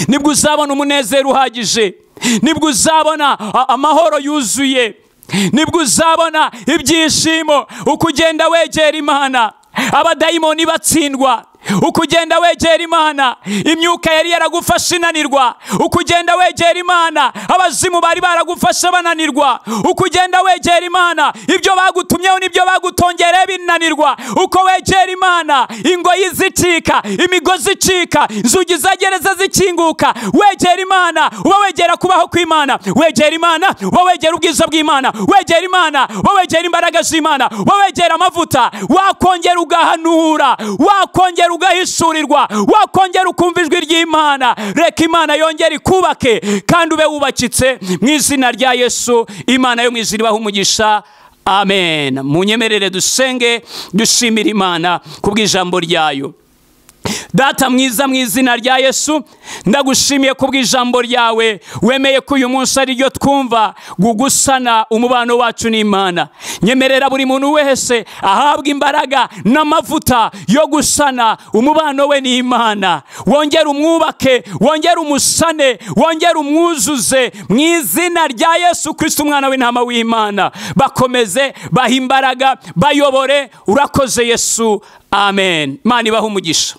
Speaker 2: nibwo uzabona umunezero uhagije, nibwo uzabona amahoro yuzuye, nibwo uzabona ibyishimo. Uko ugenda wegera Imana, abadayimoni batsindwa. Uko ugenda wegera Imana, imyuka yari yaragufashe inanirwa. Uko ugenda wegera Imana, abazimu bari baragufashe bananirwa. Uko ugenda wegera Imana, ibyo bagutumyeho nibyo bagutongereye binanirwa. Uko wegera Imana, ingoyi zicika, imigozi icika, inzugi za gereza zikinguka. Wegera Imana, uba wegera kubaho kw'Imana. Wegera Imana, uba wegera ubwiza bw'Imana. Wegera Imana, uba wegera imbaraga z'Imana. Uba wegera amavuta, wakongera ugahanura, wakongera ugahishurirwa, wakongera ukumva ijwi ry'Imana. Reka Imana yongere ikubake kandi ube wubakitse mu izina rya Yesu. Imana yo mu ijuru ibahe umugisha. Amen. Munyemerere dusenge dushimira Imana kubw'ijambo ryayo. Data mwiza, mu izina rya Yesu ndagushimiye kubw'ijambo ryawe, wemeye ko uyu munsi ari ryo twumva gugusana umubano wacu n'Imana. Nyemerera buri muntu wese ahabwa imbaraga n'amavuta yo gusana umubano we n'Imana. Wongere umwubake, wongere umusane, wongere umwuzuze mu izina rya Yesu Kristo umwana w'intama w'Imana. Bakomeze baha imbaraga, bayobore. Urakoze Yesu, amen. Imana ibahe umugisha.